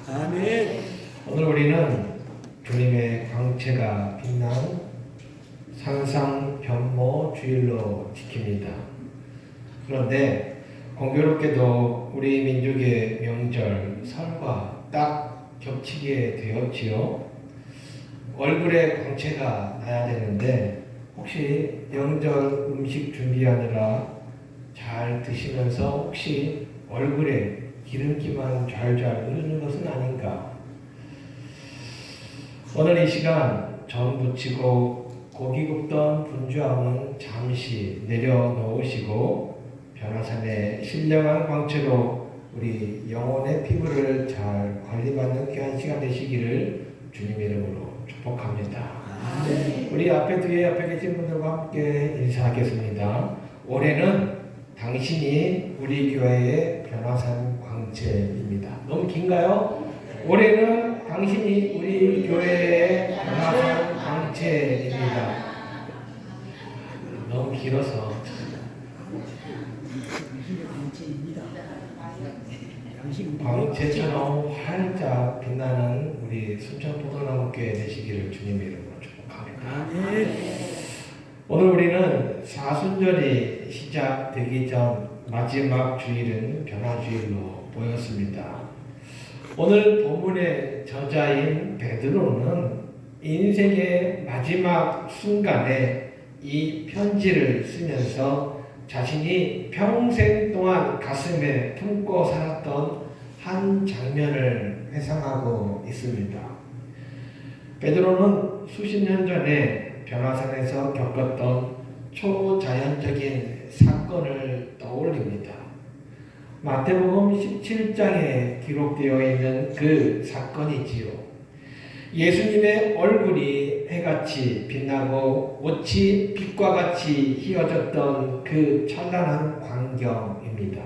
아멘. 오늘 우리는 주님의 광채가 빛난 산상 변모 주일로 지킵니다. 그런데 공교롭게도 우리 민족의 명절 설과 딱 겹치게 되었지요. 얼굴에 광채가 나야 되는데 혹시 명절 음식 준비하느라 잘 드시면서 혹시 얼굴에 기름기만 잘잘 흐르는 것은 아닌가? 오늘 이 시간 전 부치고 고기 굽던 분주함은 잠시 내려놓으시고 변화산의 신령한 광채로 우리 영혼의 피부를 잘 관리받는 귀한 시간 되시기를 주님 이름으로 축복합니다. 우리 앞에 뒤에 옆에 계신 분들과 함께 인사하겠습니다. 올해는 당신이 우리 교회의 변화산 광채입니다. 너무 긴가요? 올해는 당신이 우리 교회의 변화산 광채입니다. 너무 길어서 광채처럼 활짝 빛나는 우리 순천포도나무교회 되시기를 주님 이름으로 축복합니다. 오늘 우리는 사순절이 시작되기 전 마지막 주일은 변화주일로 보였습니다. 오늘 본문의 저자인 베드로는 인생의 마지막 순간에 이 편지를 쓰면서 자신이 평생 동안 가슴에 품고 살았던 한 장면을 회상하고 있습니다. 베드로는 수십 년 전에 변화산에서 겪었던 초자연적인 사건을 떠올립니다. 마태복음 17장에 기록되어 있는 그 사건이지요. 예수님의 얼굴이 해같이 빛나고 옷이 빛과 같이 휘어졌던 그 찬란한 광경입니다.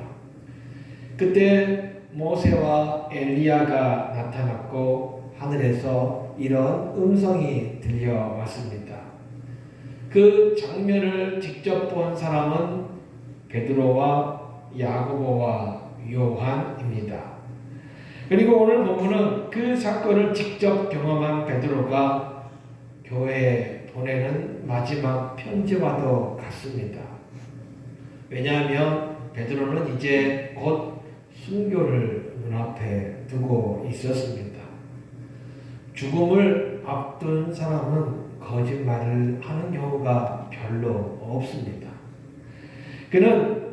그때 모세와 엘리야가 나타났고 하늘에서 이런 음성이 들려왔습니다. 그 장면을 직접 본 사람은 베드로와 야고보와 요한입니다. 그리고 오늘 본문은 그 사건을 직접 경험한 베드로가 교회에 보내는 마지막 편지와도 같습니다. 왜냐하면 베드로는 이제 곧 순교를 눈앞에 두고 있었습니다. 죽음을 앞둔 사람은 거짓말을 하는 경우가 별로 없습니다. 그는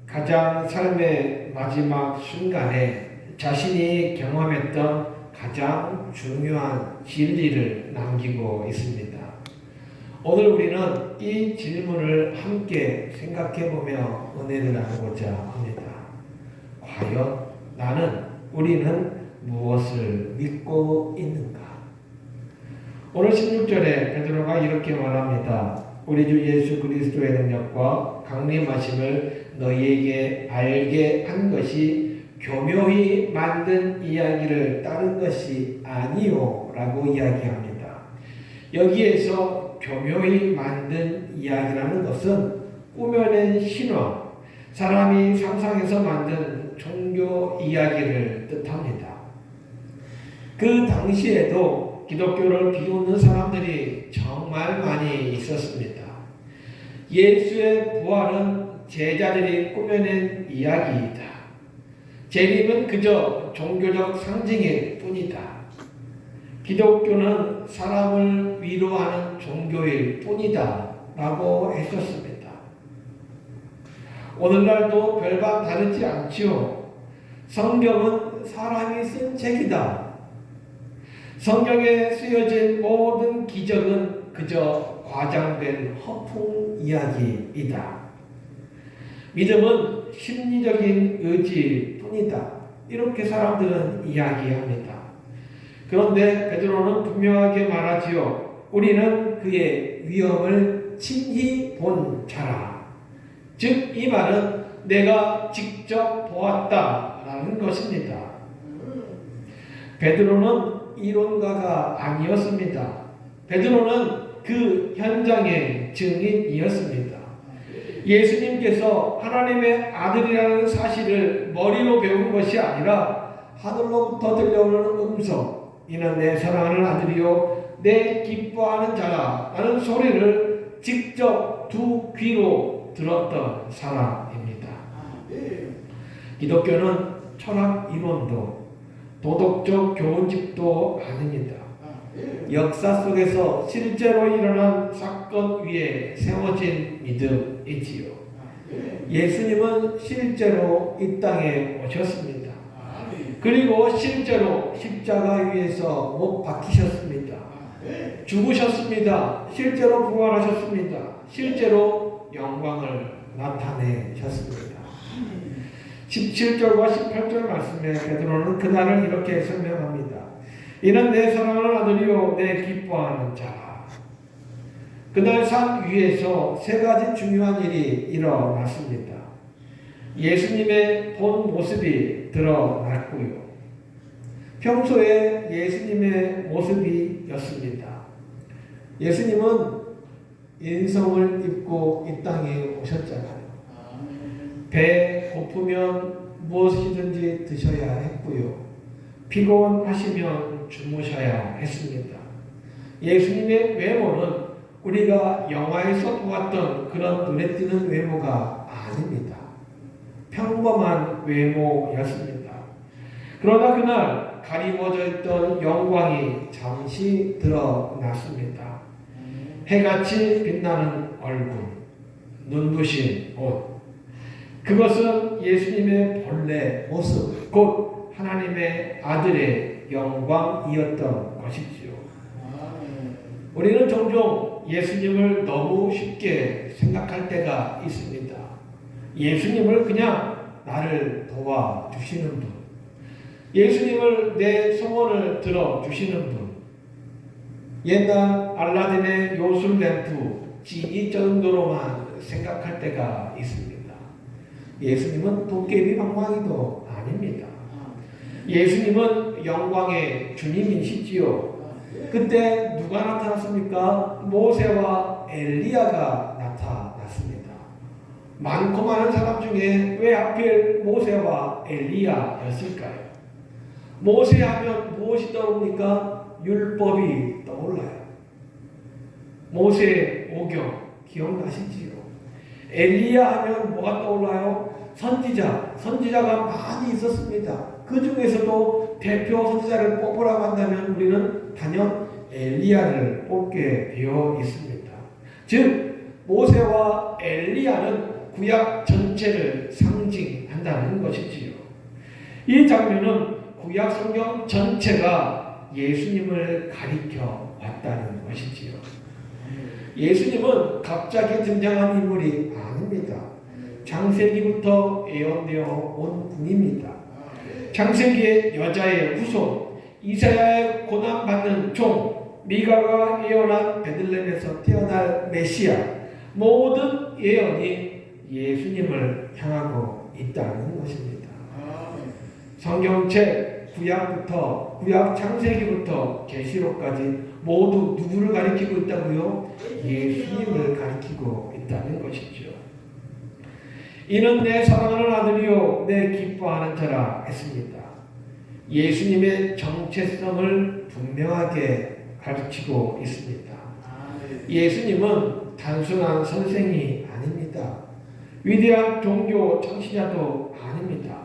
가장 삶의 마지막 순간에 자신이 경험했던 가장 중요한 진리를 남기고 있습니다. 오늘 우리는 이 질문을 함께 생각해보며 은혜를 나누고자 합니다. 과연 우리는 무엇을 믿고 있는가? 오늘 16절에 베드로가 이렇게 말합니다. 우리 주 예수 그리스도의 능력과 강림하심을 너희에게 알게 한 것이 교묘히 만든 이야기를 따른 것이 아니요 라고 이야기합니다. 여기에서 교묘히 만든 이야기라는 것은 꾸며낸 신화, 사람이 상상해서 만든 종교 이야기를 뜻합니다. 그 당시에도 기독교를 비웃는 사람들이 정말 많이 있었습니다. 예수의 부활은 제자들이 꾸며낸 이야기이다. 재림은 그저 종교적 상징일 뿐이다. 기독교는 사람을 위로하는 종교일 뿐이다 라고 했었습니다. 오늘날도 별반 다르지 않지요. 성경은 사람이 쓴 책이다. 성경에 쓰여진 모든 기적은 그저 과장된 허풍 이야기이다. 믿음은 심리적인 의지일 뿐이다. 이렇게 사람들은 이야기합니다. 그런데 베드로는 분명하게 말하지요. 우리는 그의 위엄을 친히 본 자라. 즉 이 말은 내가 직접 보았다라는 것입니다. 베드로는 이론가가 아니었습니다. 베드로는 그 현장의 증인이었습니다. 예수님께서 하나님의 아들이라는 사실을 머리로 배운 것이 아니라 하늘로부터 들려오는 음성, 이는 내 사랑하는 아들이요 내 기뻐하는 자라 라는 소리를 직접 두 귀로 들었던 사람입니다. 기독교는 철학 이론도 도덕적 교훈집도 아닙니다. 역사 속에서 실제로 일어난 사건 위에 세워진 믿음이지요. 예수님은 실제로 이 땅에 오셨습니다. 그리고 실제로 십자가 위에서 못 박히셨습니다. 죽으셨습니다. 실제로 부활하셨습니다. 실제로 영광을 나타내셨습니다. 17절과 18절 말씀에 베드로는 그날을 이렇게 설명합니다. 이는 내 사랑하는 아들이요 내 기뻐하는 자라. 그날 산 위에서 세 가지 중요한 일이 일어났습니다. 예수님의 본 모습이 드러났고요. 평소에 예수님의 모습이었습니다. 예수님은 인성을 입고 이 땅에 오셨잖아요. 배 고프면 무엇이든지 드셔야 했고요. 피곤하시면 주무셔야 했습니다. 예수님의 외모는 우리가 영화에서 보았던 그런 눈에 띄는 외모가 아닙니다. 평범한 외모였습니다. 그러나 그날 가리워져 있던 영광이 잠시 드러났습니다. 해같이 빛나는 얼굴, 눈부신 옷, 그것은 예수님의 본래 모습, 곧 하나님의 아들의 영광이었던 것이지요. 우리는 종종 예수님을 너무 쉽게 생각할 때가 있습니다. 예수님을 그냥 나를 도와주시는 분, 예수님을 내 소원을 들어주시는 분, 옛날 알라딘의 요술 램프 지니 정도로만 생각할 때가 있습니다. 예수님은 도깨비 방망이도 아닙니다. 예수님은 영광의 주님이시지요. 그때 누가 나타났습니까? 모세와 엘리야가 나타났습니다. 많고 많은 사람 중에 왜 하필 모세와 엘리야였을까요? 모세 하면 무엇이 떠오릅니까? 율법이 떠올라요. 모세 오경 기억나시지요? 엘리야 하면 뭐가 떠올라요? 선지자가 많이 있었습니다. 그 중에서도 대표 선지자를 뽑으라고 한다면 우리는 단연 엘리야를 뽑게 되어 있습니다. 즉 모세와 엘리야는 구약 전체를 상징한다는 것이지요. 이 장면은 구약 성경 전체가 예수님을 가리켜 왔다는 것이지요. 예수님은 갑자기 등장한 인물이 아닙니다. 창세기부터 예언되어 온 분입니다. 창세기의 여자의 후손, 이사야의 고난받는 종, 미가가 예언한 베들레헴에서 태어날 메시아, 모든 예언이 예수님을 향하고 있다는 것입니다. 성경책 구약 창세기부터 계시록까지 모두 누구를 가리키고 있다고요? 예수님을 가리키고 있다는 것이죠. 이는 내 사랑하는 아들이요 내 기뻐하는 자라 했습니다. 예수님의 정체성을 분명하게 가르치고 있습니다. 예수님은 단순한 선생이 아닙니다. 위대한 종교 창시자도 아닙니다.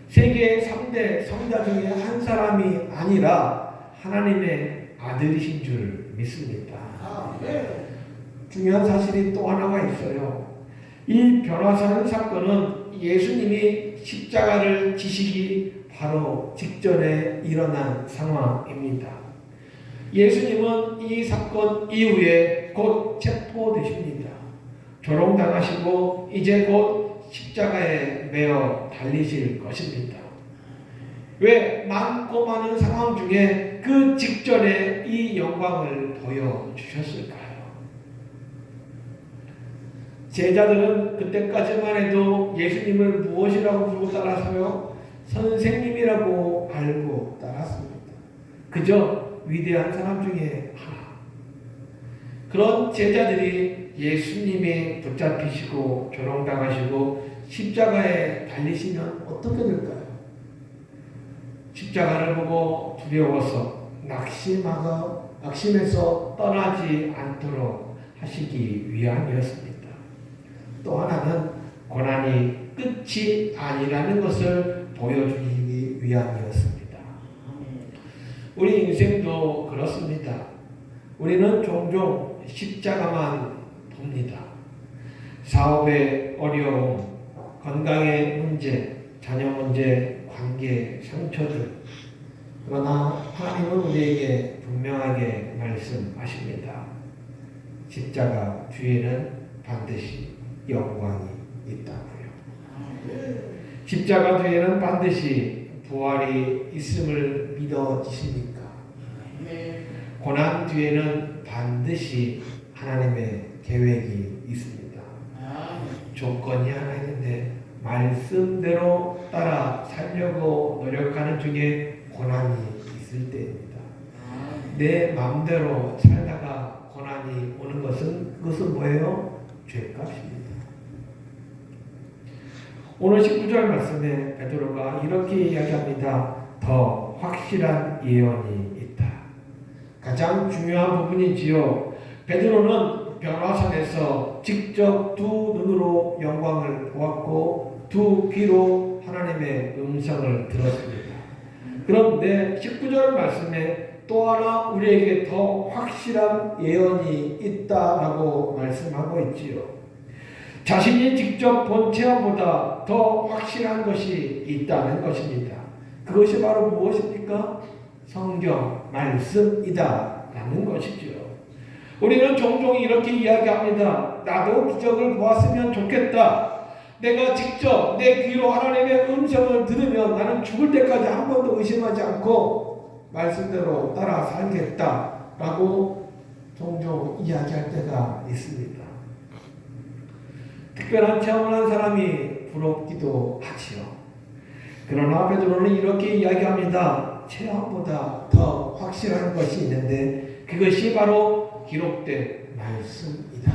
세계 3대 성자 중에 한 사람이 아니라 하나님의 아들이신 줄 믿습니다. 중요한 사실이 또 하나가 있어요. 이 변화사는 사건은 예수님이 십자가를 지시기 바로 직전에 일어난 상황입니다. 예수님은 이 사건 이후에 곧 체포되십니다. 조롱당하시고 이제 곧 십자가에 매어 달리실 것입니다. 왜 많고 많은 상황 중에 그 직전에 이 영광을 보여주셨을까요? 제자들은 그때까지만 해도 예수님을 무엇이라고 부르고 따라서요? 선생님이라고 알고 따랐습니다. 그저 위대한 사람 중에 하나. 그런 제자들이 예수님이 붙잡히시고 조롱당하시고 십자가에 달리시면 어떻게 될까요? 십자가를 보고 두려워서 낙심해서 떠나지 않도록 하시기 위함이었습니다. 또 하나는 고난이 끝이 아니라는 것을 보여주기 위함이었습니다. 우리 인생도 그렇습니다. 우리는 종종 십자가만 봅니다. 사업의 어려움, 건강의 문제, 자녀 문제, 관계, 상처들. 그러나 하나님은 우리에게 분명하게 말씀하십니다. 십자가 뒤에는 반드시 영광이 있다고요. 십자가 뒤에는 반드시 부활이 있음을 믿어지십니까? 고난 뒤에는 반드시 하나님의 계획이 있습니다. 조건이 하나 있는데 말씀대로 따라 살려고 노력하는 중에 고난이 있을 때입니다. 내 마음대로 살다가 고난이 오는 그것은 뭐예요? 죄값입니다. 오늘 19절 말씀에 베드로가 이렇게 이야기합니다. 더 확실한 예언이 있다. 가장 중요한 부분이지요. 베드로는 변화산에서 직접 두 눈으로 영광을 보았고 두 귀로 하나님의 음성을 들었습니다. 그런데 19절 말씀에 또 하나 우리에게 더 확실한 예언이 있다라고 말씀하고 있지요. 자신이 직접 본 체험보다 더 확실한 것이 있다는 것입니다. 그것이 바로 무엇입니까? 성경 말씀이다 라는 것이죠. 우리는 종종 이렇게 이야기합니다. 나도 기적을 보았으면 좋겠다. 내가 직접 내 귀로 하나님의 음성을 들으면 나는 죽을 때까지 한 번도 의심하지 않고 말씀대로 따라 살겠다 라고 종종 이야기할 때가 있습니다. 특별한 체험을 한 사람이 부럽기도 하지요. 그러나 베드로는 이렇게 이야기합니다. 체험보다 더 확실한 것이 있는데 그것이 바로 기록된 말씀이다.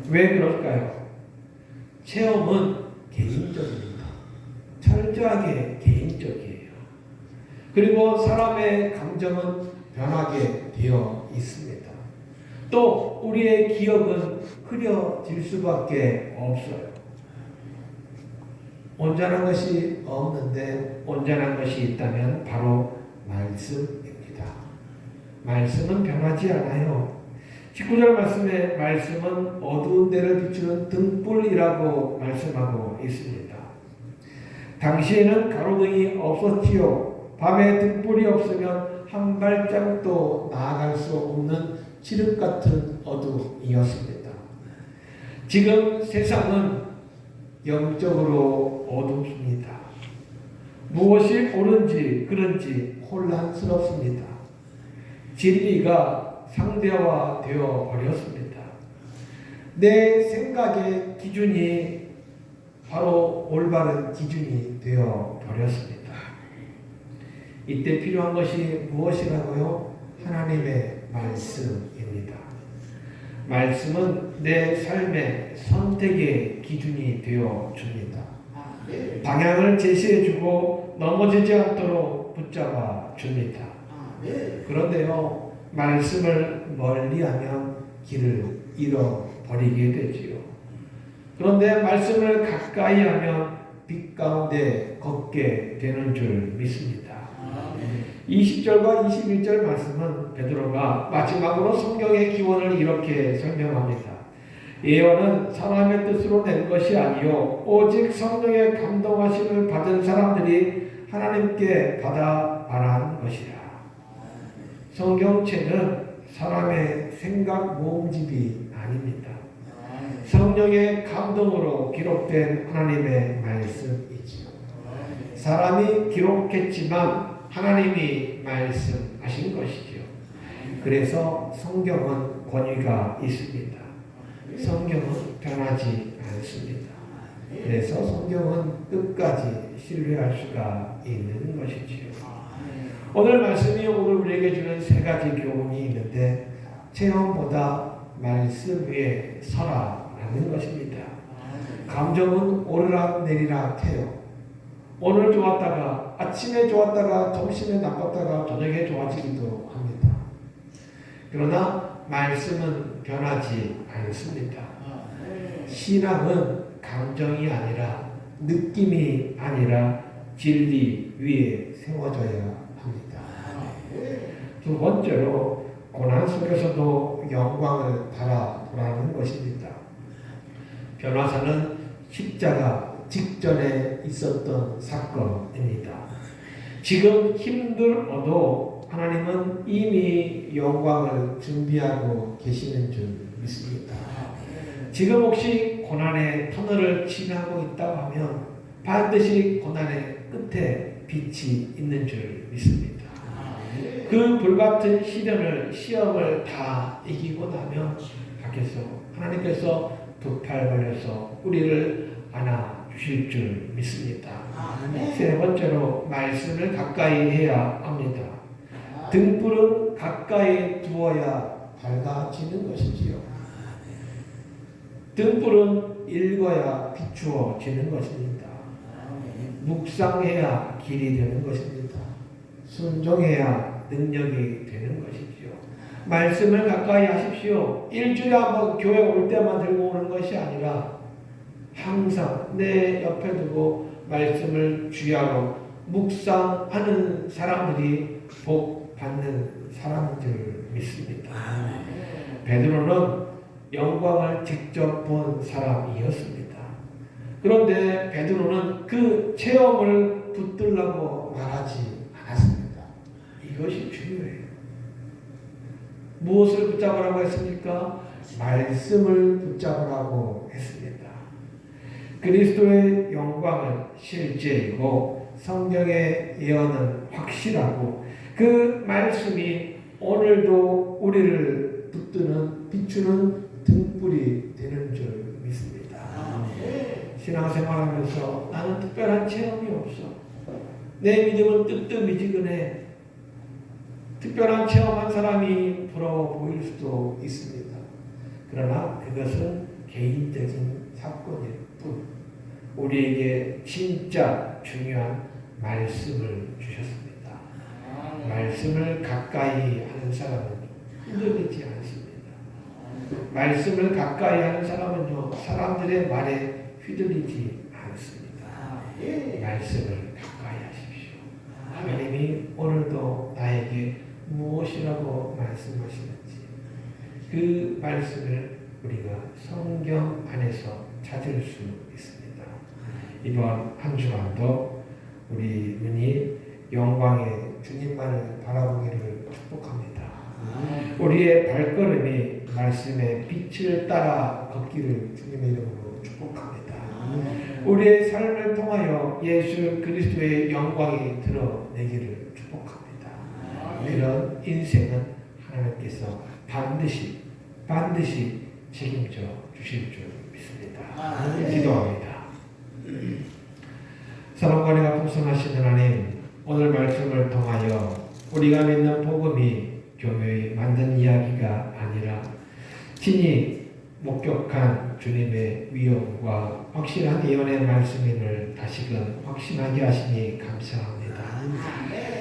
왜 그럴까요? 체험은 개인적입니다. 철저하게 개인적이에요. 그리고 사람의 감정은 변하게 되어 있습니다. 또 우리의 기억은 흐려질 수밖에 없어요. 온전한 것이 없는데 온전한 것이 있다면 바로 말씀입니다. 말씀은 변하지 않아요. 19절 말씀에 말씀은 어두운 데를 비추는 등불이라고 말씀하고 있습니다. 당시에는 가로등이 없었지요. 밤에 등불이 없으면 한 발자국도 나아갈 수 없는 칠흑 같은 어둠이었습니다. 지금 세상은 영적으로 어둡습니다. 무엇이 옳은지 그른지 혼란스럽습니다. 진리가 상대화되어 버렸습니다. 내 생각의 기준이 바로 올바른 기준이 되어 버렸습니다. 이때 필요한 것이 무엇이라고요? 하나님의 말씀입니다. 말씀은 내 삶의 선택의 기준이 되어 줍니다. 방향을 제시해주고 넘어지지 않도록 붙잡아 줍니다. 그런데요, 말씀을 멀리하면 길을 잃어버리게 되지요. 그런데 말씀을 가까이 하면 빛 가운데 걷게 되는 줄 믿습니다. 20절과 21절 말씀은 베드로가 마지막으로 성경의 기원을 이렇게 설명합니다. 예언은 사람의 뜻으로 낸 것이 아니요 오직 성령의 감동하심을 받은 사람들이 하나님께 받아 말한 것이라. 성경책은 사람의 생각 모음집이 아닙니다. 성령의 감동으로 기록된 하나님의 말씀이지요. 사람이 기록했지만 하나님이 말씀하신 것이지요. 그래서 성경은 권위가 있습니다. 성경은 변하지 않습니다. 그래서 성경은 끝까지 신뢰할 수가 있는 것이지요. 오늘 말씀이 오늘 우리에게 주는 세 가지 교훈이 있는데 체험보다 말씀 위에 서라라는 것입니다. 감정은 오르락 내리락 해요. 오늘 좋았다가 아침에 좋았다가 점심에 나빴다가 저녁에 좋아지기도 합니다. 그러나 말씀은 변하지 않습니다. 신앙은 감정이 아니라 느낌이 아니라 진리 위에 세워져야 합니다. 두 번째로 고난 속에서도 영광을 바라보라는 것입니다. 변화사는 십자가 직전에 있었던 사건입니다. 지금 힘들어도 하나님은 이미 영광을 준비하고 계시는 줄 믿습니다. 지금 혹시 고난의 터널을 지나고 있다고 하면 반드시 고난의 끝에 빛이 있는 줄 믿습니다. 그 불같은 시험을 다 이기고 나면 하나님께서 두 팔 벌려서 우리를 안아 주실 줄 믿습니다. 세 번째로 말씀을 가까이 해야 합니다. 등불은 가까이 두어야 밝아지는 것이지요. 등불은 읽어야 비추어지는 것입니다. 묵상해야 길이 되는 것입니다. 순종해야 능력이 되는 것이지요. 말씀을 가까이 하십시오. 일주일에 한번 교회 올 때만 들고 오는 것이 아니라 항상 내 옆에 두고 말씀을 주야로 묵상하는 사람들이 복 받는 사람들 믿습니다. 베드로는 영광을 직접 본 사람이었습니다. 그런데 베드로는 그 체험을 붙들라고 말하지 않았습니다. 이것이 중요해요. 무엇을 붙잡으라고 했습니까? 말씀을 붙잡으라고 했습니다. 그리스도의 영광은 실제이고 성경의 예언은 확실하고 그 말씀이 오늘도 우리를 붙드는 비추는 등불이 되는 줄 믿습니다. 신앙생활하면서 나는 특별한 체험이 없어. 내 믿음은 뜨뜻미지근해. 특별한 체험한 사람이 부러워 보일 수도 있습니다. 그러나 그것은 개인적인 사건일 뿐 우리에게 진짜 중요한 말씀을 주셨습니다. 말씀을 가까이 하는 사람은 흔들리지 않습니다. 말씀을 가까이 하는 사람은요, 사람들의 말에 휘둘리지 않습니다. 말씀을 가까이 하십시오. 하나님이 오늘도 나에게 무엇이라고 말씀하시는지 그 말씀을 우리가 성경 안에서 찾을 수 있습니다. 이번 한 주간도 우리 눈이 영광의 주님만을 바라보기를 축복합니다. 우리의 발걸음이 말씀의 빛을 따라 걷기를 주님의 이름으로 축복합니다. 우리의 삶을 통하여 예수 그리스도의 영광이 드러내기를 축복합니다. 이런 인생은 하나님께서 반드시 책임져 주실 줄 믿습니다. 기도합니다. 사랑과 은혜가 풍성하신 하나님, 오늘 말씀을 통하여 우리가 믿는 복음이 교회의 만든 이야기가 아니라 친히 목격한 주님의 위엄과 확실한 예언의 말씀임을 다시금 확신하게 하시니 감사합니다.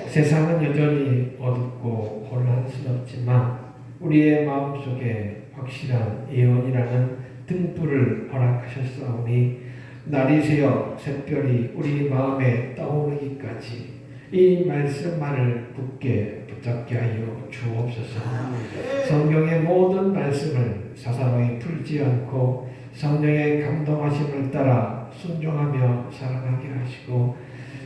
세상은 여전히 어둡고 혼란스럽지만 우리의 마음속에 확실한 예언이라는 등불을 허락하셨사오니 날이 새어 샛별이 우리 마음에 떠오르기까지 이 말씀만을 굳게 붙잡게 하여 주옵소서. 성경의 모든 말씀을 사사로이 풀지 않고 성령의 감동하심을 따라 순종하며 살아가게 하시고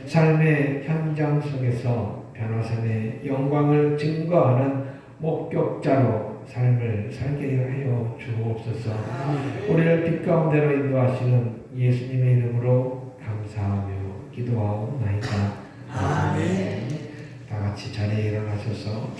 삶의 현장 속에서 변호사의 영광을 증거하는 목격자로 삶을 살게 하여 주옵소서. 우리를 빛 가운데로 인도하시는 예수님의 이름으로 감사하며 기도하옵나이다. 아멘. 다 같이 자리에 일어나셔서